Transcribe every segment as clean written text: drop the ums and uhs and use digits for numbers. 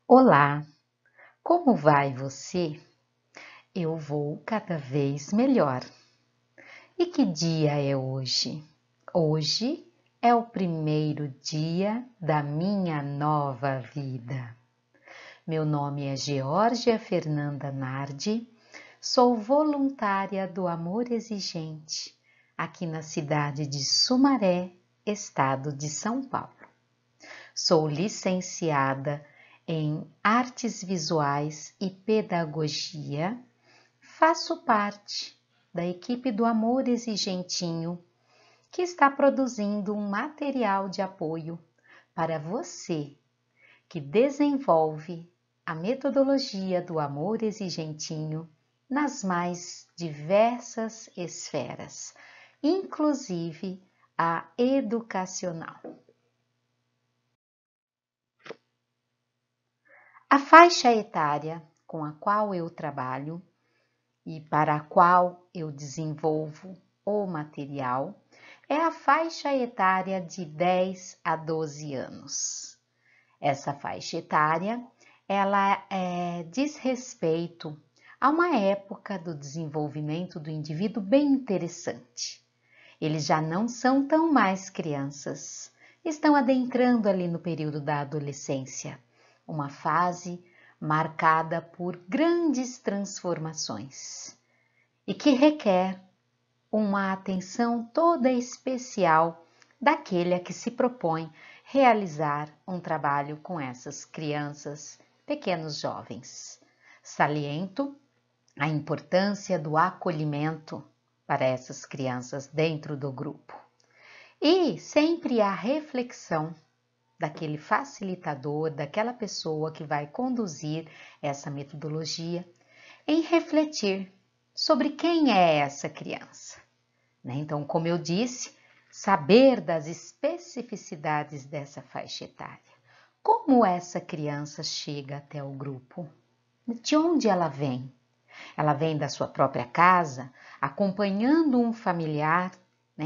Olá, como vai você? Eu vou cada vez melhor. E que dia é hoje? Hoje é o primeiro dia da minha nova vida. Meu nome é Geórgia Fernanda Nardi, sou voluntária do Amor Exigente, aqui na cidade de Sumaré, estado de São Paulo. Sou licenciada em Artes Visuais e Pedagogia, faço parte da equipe do Amor Exigentinho, que está produzindo um material de apoio para você que desenvolve a metodologia do Amor Exigentinho nas mais diversas esferas, inclusive a educacional. A faixa etária com a qual eu trabalho e para a qual eu desenvolvo o material é a faixa etária de 10 a 12 anos. Essa faixa etária, ela diz respeito a uma época do desenvolvimento do indivíduo bem interessante. Eles já não são tão mais crianças, estão adentrando ali no período da adolescência, uma fase marcada por grandes transformações e que requer uma atenção toda especial daquele a que se propõe realizar um trabalho com essas crianças, pequenos jovens. Saliento a importância do acolhimento para essas crianças dentro do grupo. E sempre a reflexão daquele facilitador, daquela pessoa que vai conduzir essa metodologia, em refletir sobre quem é essa criança. Então, como eu disse, saber das especificidades dessa faixa etária. Como essa criança chega até o grupo? De onde ela vem? Ela vem da sua própria casa, acompanhando um familiar,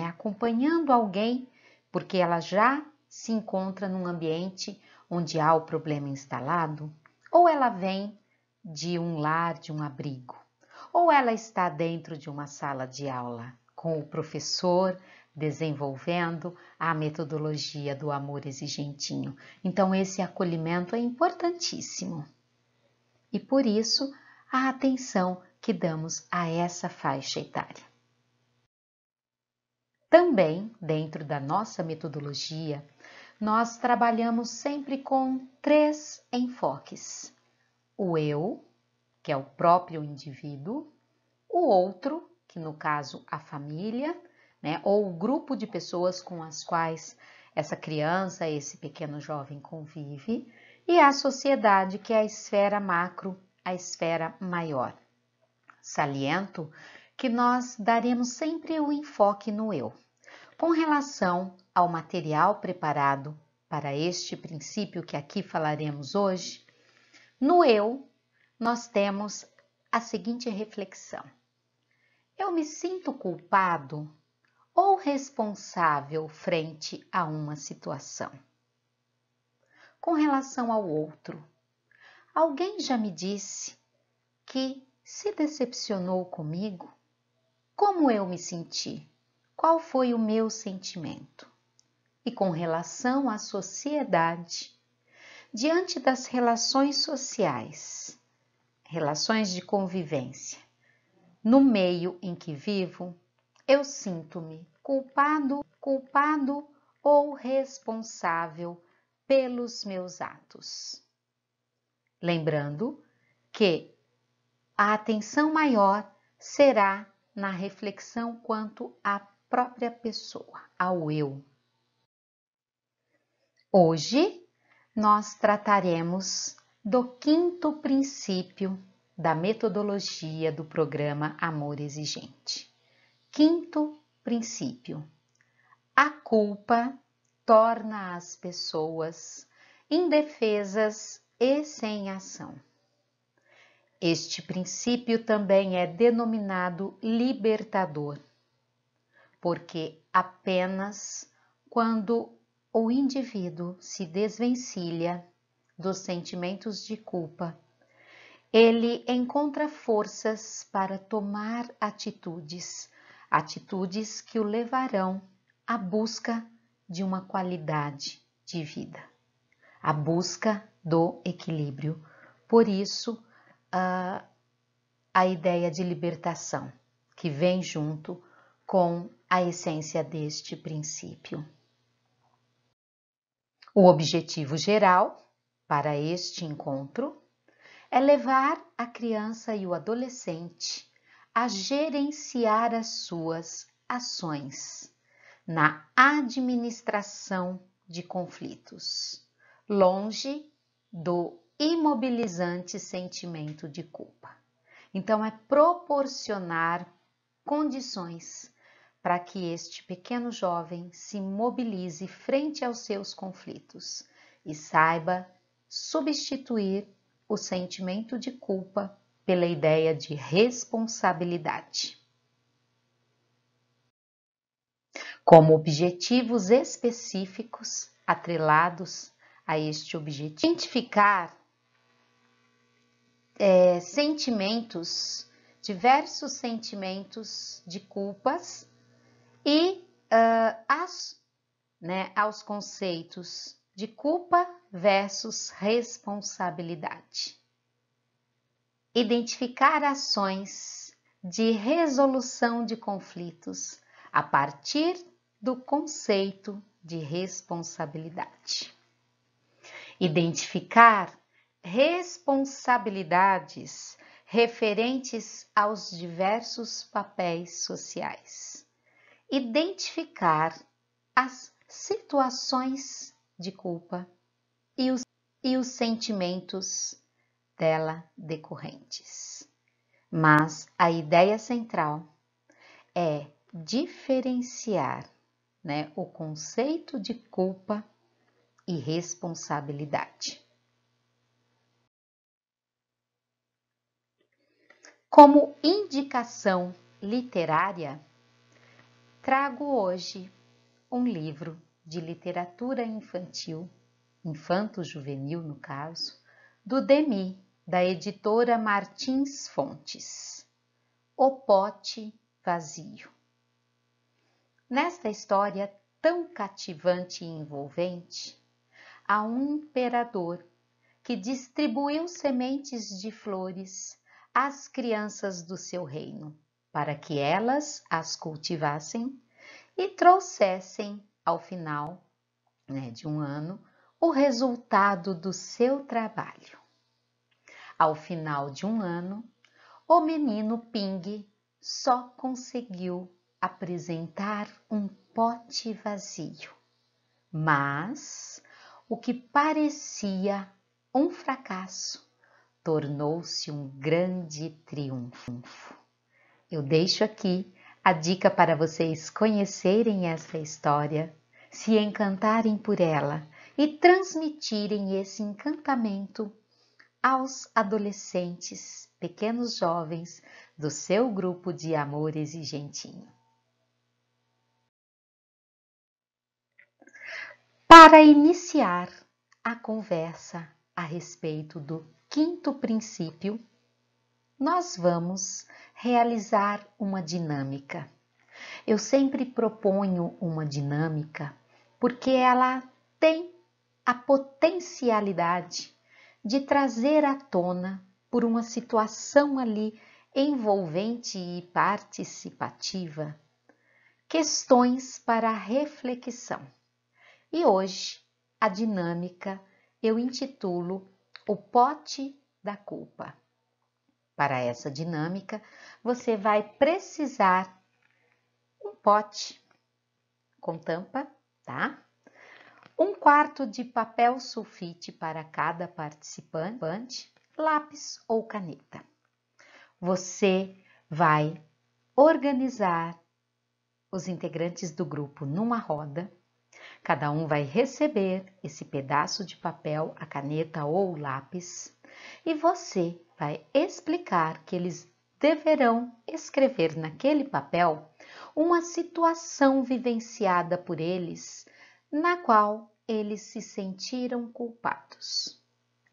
acompanhando alguém, porque ela já se encontra num ambiente onde há o problema instalado, ou ela vem de um lar, de um abrigo, ou ela está dentro de uma sala de aula, com o professor desenvolvendo a metodologia do amor exigentinho. Então, esse acolhimento é importantíssimo. E por isso, a atenção que damos a essa faixa etária. Também, dentro da nossa metodologia, nós trabalhamos sempre com 3 enfoques. O eu, que é o próprio indivíduo, o outro, que no caso a família, ou o grupo de pessoas com as quais essa criança, esse pequeno jovem convive, e a sociedade, que é a esfera macro, a esfera maior. Saliento que nós daremos sempre o enfoque no eu. Com relação ao material preparado para este princípio que aqui falaremos hoje, no eu nós temos a seguinte reflexão: eu me sinto culpado ou responsável frente a uma situação? Com relação ao outro, alguém já me disse que se decepcionou comigo? Como eu me senti? Qual foi o meu sentimento? E com relação à sociedade, diante das relações sociais, relações de convivência, no meio em que vivo, eu sinto-me culpado ou responsável pelos meus atos. Lembrando que a atenção maior será na reflexão quanto à própria pessoa, ao eu. Hoje, nós trataremos do 5º princípio da metodologia do programa Amor Exigente. 5º princípio: a culpa torna as pessoas indefesas e sem ação. Este princípio também é denominado libertador, porque apenas quando o indivíduo se desvencilha dos sentimentos de culpa, ele encontra forças para tomar atitudes que o levarão à busca de uma qualidade de vida, à busca do equilíbrio. Por isso, a ideia de libertação, que vem junto com a essência deste princípio. O objetivo geral para este encontro é levar a criança e o adolescente a gerenciar as suas ações na administração de conflitos, longe do imobilizante sentimento de culpa. Então, é proporcionar condições para que este pequeno jovem se mobilize frente aos seus conflitos e saiba substituir o sentimento de culpa pela ideia de responsabilidade. Como objetivos específicos atrelados a este objetivo, identificar diversos sentimentos de culpas e aos conceitos de culpa versus responsabilidade. Identificar ações de resolução de conflitos a partir do conceito de responsabilidade. Identificar responsabilidades referentes aos diversos papéis sociais. Identificar as situações de culpa e os sentimentos dela decorrentes. Mas a ideia central é diferenciar, o conceito de culpa e responsabilidade. Como indicação literária, trago hoje um livro de literatura infantil, infanto-juvenil no caso, do Demy, da editora Martins Fontes, O Pote Vazio. Nesta história tão cativante e envolvente, há um imperador que distribuiu sementes de flores às crianças do seu reino, para que elas as cultivassem e trouxessem, ao final de um ano, o resultado do seu trabalho. Ao final de um ano, o menino Ping só conseguiu apresentar um pote vazio, mas o que parecia um fracasso tornou-se um grande triunfo. Eu deixo aqui a dica para vocês conhecerem essa história, se encantarem por ela e transmitirem esse encantamento aos adolescentes, pequenos jovens do seu grupo de amor exigentinho. Para iniciar a conversa a respeito do quinto princípio, nós vamos realizar uma dinâmica. Eu sempre proponho uma dinâmica porque ela tem a potencialidade de trazer à tona, por uma situação ali envolvente e participativa, questões para reflexão. E hoje, a dinâmica eu intitulo O Pote da Culpa. Para essa dinâmica, você vai precisar um pote com tampa, tá? 1/4 de papel sulfite para cada participante, lápis ou caneta. Você vai organizar os integrantes do grupo numa roda. Cada um vai receber esse pedaço de papel, a caneta ou o lápis, e você vai explicar que eles deverão escrever naquele papel uma situação vivenciada por eles, na qual eles se sentiram culpados.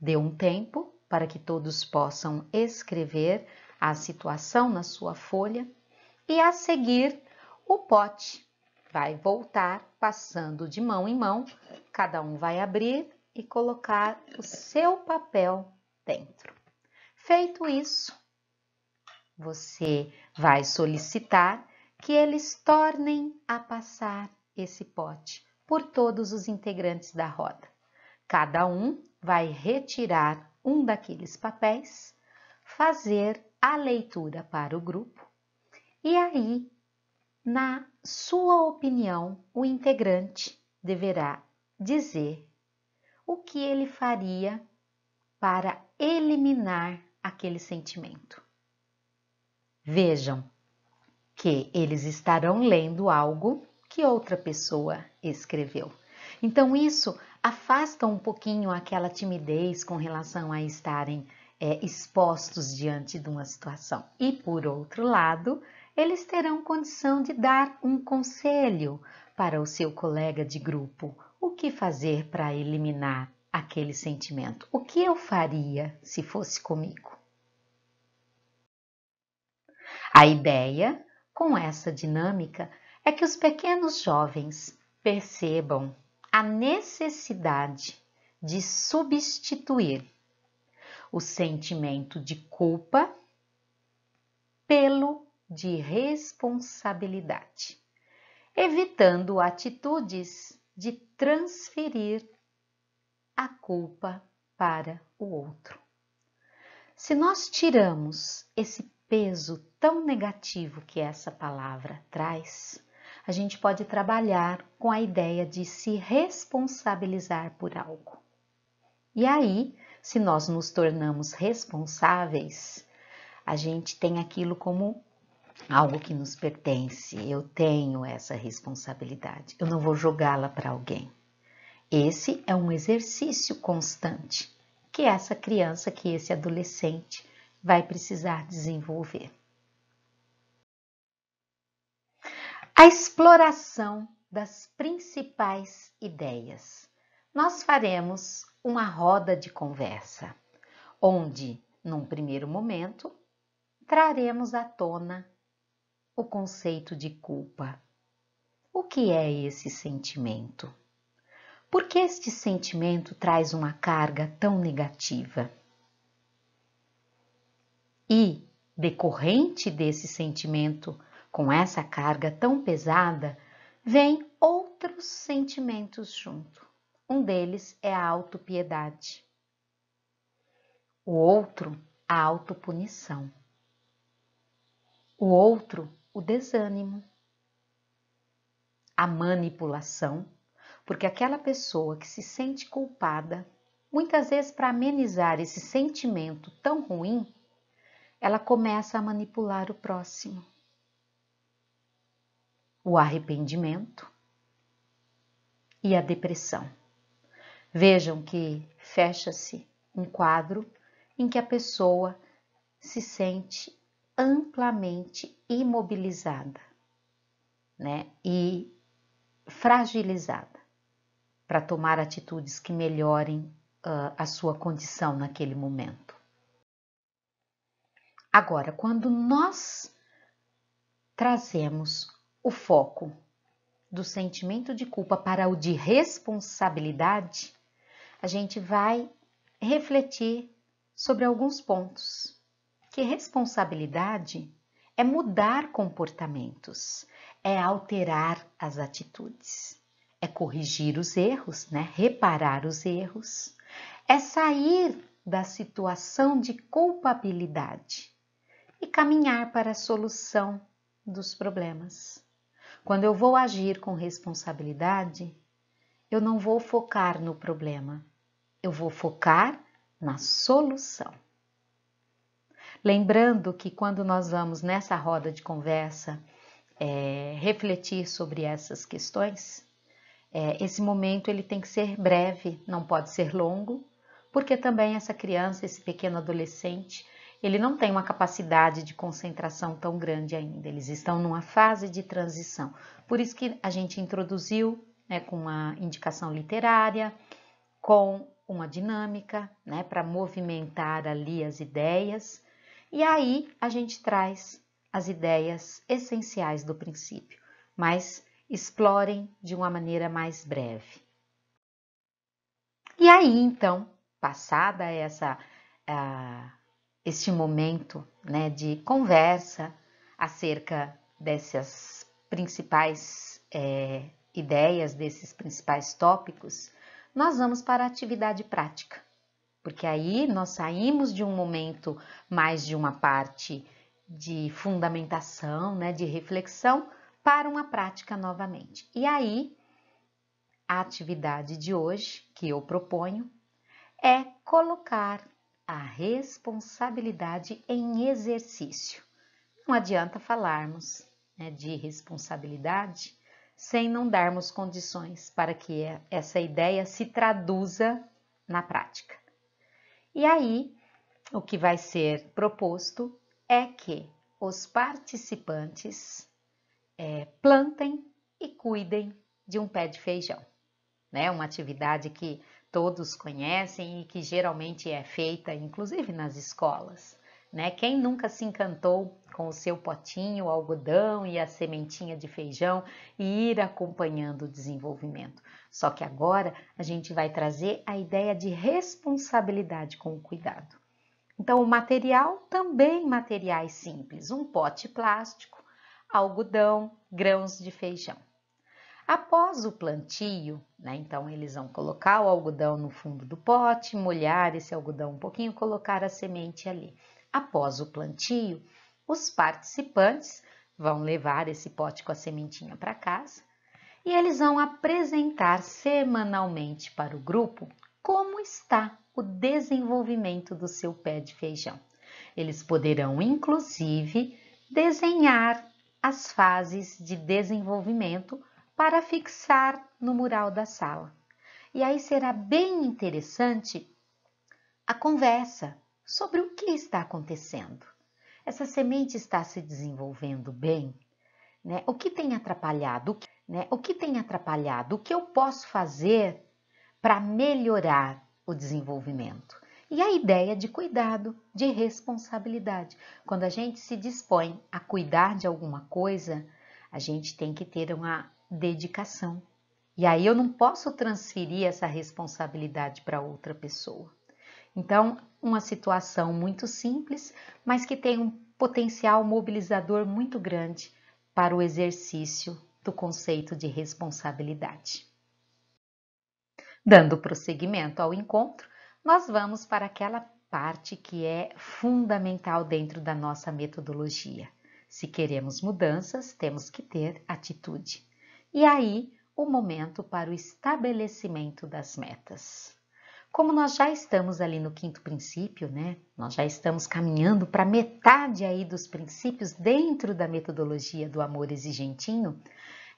Dê um tempo para que todos possam escrever a situação na sua folha e a seguir o pote vai voltar passando de mão em mão, cada um vai abrir e colocar o seu papel dentro. Feito isso, você vai solicitar que eles tornem a passar esse pote por todos os integrantes da roda. Cada um vai retirar um daqueles papéis, fazer a leitura para o grupo e aí, na sua opinião, o integrante deverá dizer o que ele faria para eliminar aquele sentimento. Vejam que eles estarão lendo algo que outra pessoa escreveu. Então, isso afasta um pouquinho aquela timidez com relação a estarem expostos diante de uma situação. E, por outro lado, eles terão condição de dar um conselho para o seu colega de grupo. O que fazer para eliminar aquele sentimento? O que eu faria se fosse comigo? A ideia com essa dinâmica é que os pequenos jovens percebam a necessidade de substituir o sentimento de culpa pelo de responsabilidade, evitando atitudes de transferir a culpa para o outro. Se nós tiramos esse peso tão negativo que essa palavra traz, a gente pode trabalhar com a ideia de se responsabilizar por algo. E aí, se nós nos tornamos responsáveis, a gente tem aquilo como algo que nos pertence. Eu tenho essa responsabilidade, eu não vou jogá-la para alguém. Esse é um exercício constante que essa criança, que esse adolescente vai precisar desenvolver. A exploração das principais ideias. Nós faremos uma roda de conversa, onde, num primeiro momento, traremos à tona o conceito de culpa. O que é esse sentimento? Por que este sentimento traz uma carga tão negativa? E, decorrente desse sentimento, com essa carga tão pesada, vem outros sentimentos junto. Um deles é a autopiedade. O outro, a autopunição. O outro, o desânimo. A manipulação, porque aquela pessoa que se sente culpada, muitas vezes para amenizar esse sentimento tão ruim, ela começa a manipular o próximo. O arrependimento e a depressão. Vejam que fecha-se um quadro em que a pessoa se sente amplamente imobilizada, né? E fragilizada para tomar atitudes que melhorem a sua condição naquele momento. Agora, quando nós trazemos o foco do sentimento de culpa para o de responsabilidade, a gente vai refletir sobre alguns pontos. Que responsabilidade é mudar comportamentos, é alterar as atitudes, é corrigir os erros, né? Reparar os erros, é sair da situação de culpabilidade e caminhar para a solução dos problemas. Quando eu vou agir com responsabilidade, eu não vou focar no problema, eu vou focar na solução. Lembrando que quando nós vamos nessa roda de conversa refletir sobre essas questões, esse momento ele tem que ser breve, não pode ser longo, porque também essa criança, esse pequeno adolescente, ele não tem uma capacidade de concentração tão grande ainda, eles estão numa fase de transição. Por isso que a gente introduziu com uma indicação literária, com uma dinâmica, né, para movimentar ali as ideias, e aí a gente traz as ideias essenciais do princípio, mas explorem de uma maneira mais breve. E aí, então, passada este momento, né, de conversa acerca dessas principais ideias, desses principais tópicos, nós vamos para a atividade prática, porque aí nós saímos de um momento mais de uma parte de fundamentação, né, de reflexão, para uma prática novamente. E aí, a atividade de hoje que eu proponho é colocar a responsabilidade em exercício. Não adianta falarmos, né, de responsabilidade sem não darmos condições para que essa ideia se traduza na prática. E aí, o que vai ser proposto é que os participantes plantem e cuidem de um pé de feijão, né? Uma atividade que todos conhecem e que geralmente é feita, inclusive nas escolas, né? Quem nunca se encantou com o seu potinho, o algodão e a sementinha de feijão e ir acompanhando o desenvolvimento? Só que agora a gente vai trazer a ideia de responsabilidade com o cuidado. Então, o material também materiais simples, um pote plástico, algodão, grãos de feijão. Após o plantio, né, então eles vão colocar o algodão no fundo do pote, molhar esse algodão um pouquinho, colocar a semente ali. Após o plantio, os participantes vão levar esse pote com a sementinha para casa e eles vão apresentar semanalmente para o grupo como está o desenvolvimento do seu pé de feijão. Eles poderão, inclusive, desenhar as fases de desenvolvimento para fixar no mural da sala. E aí será bem interessante a conversa sobre o que está acontecendo. Essa semente está se desenvolvendo bem, né? O que tem atrapalhado? O que tem atrapalhado? O que eu posso fazer para melhorar o desenvolvimento? E a ideia de cuidado, de responsabilidade. Quando a gente se dispõe a cuidar de alguma coisa, a gente tem que ter uma dedicação. E aí eu não posso transferir essa responsabilidade para outra pessoa. Então, uma situação muito simples, mas que tem um potencial mobilizador muito grande para o exercício do conceito de responsabilidade. Dando prosseguimento ao encontro, nós vamos para aquela parte que é fundamental dentro da nossa metodologia. Se queremos mudanças, temos que ter atitude. E aí, o momento para o estabelecimento das metas. Como nós já estamos ali no quinto princípio, né? Nós já estamos caminhando para metade aí dos princípios dentro da metodologia do amor exigentinho,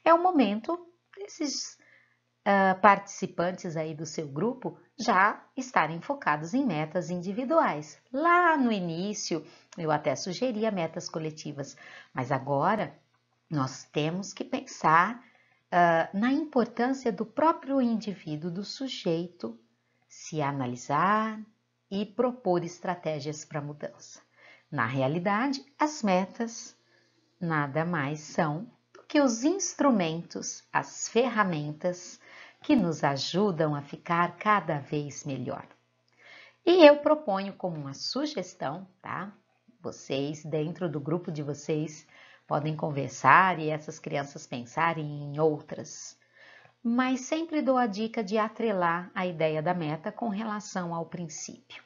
é o momento desses participantes aí do seu grupo já estarem focados em metas individuais. Lá no início, eu até sugeria metas coletivas, mas agora nós temos que pensar na importância do próprio indivíduo, do sujeito, se analisar e propor estratégias para mudança. Na realidade, as metas nada mais são do que os instrumentos, as ferramentas que nos ajudam a ficar cada vez melhor. E eu proponho como uma sugestão, tá? Vocês, dentro do grupo de vocês, podem conversar e essas crianças pensarem em outras. Mas sempre dou a dica de atrelar a ideia da meta com relação ao princípio.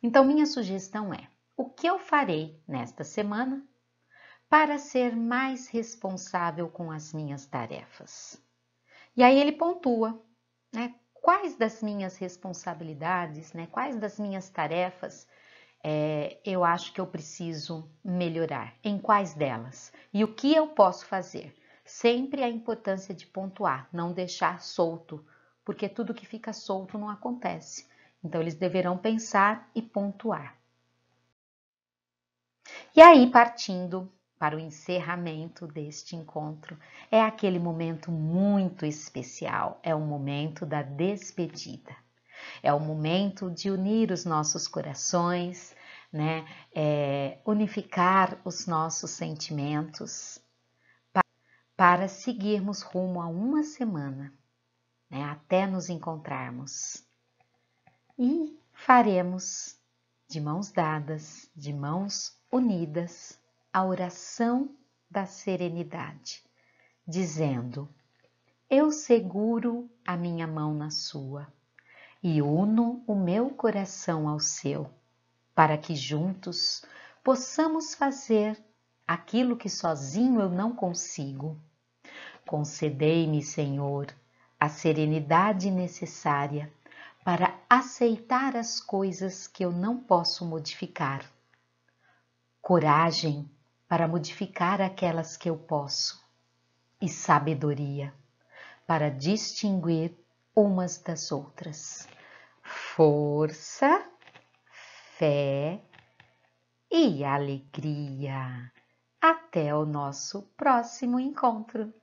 Então, minha sugestão é: o que eu farei nesta semana para ser mais responsável com as minhas tarefas? E aí ele pontua, né? Quais das minhas responsabilidades, né? Quais das minhas tarefas eu acho que eu preciso melhorar? Em quais delas? E o que eu posso fazer? Sempre a importância de pontuar, não deixar solto, porque tudo que fica solto não acontece. Então, eles deverão pensar e pontuar. E aí, partindo para o encerramento deste encontro, é aquele momento muito especial, é o momento da despedida. É o momento de unir os nossos corações, né? Unificar os nossos sentimentos para seguirmos rumo a uma semana, né? Até nos encontrarmos. E faremos de mãos dadas, de mãos unidas, a oração da serenidade, dizendo: eu seguro a minha mão na sua e uno o meu coração ao seu, para que juntos possamos fazer aquilo que sozinho eu não consigo. Concedei-me, Senhor, a serenidade necessária para aceitar as coisas que eu não posso modificar, coragem para modificar aquelas que eu posso e sabedoria para distinguir umas das outras. Força, fé e alegria. Até o nosso próximo encontro.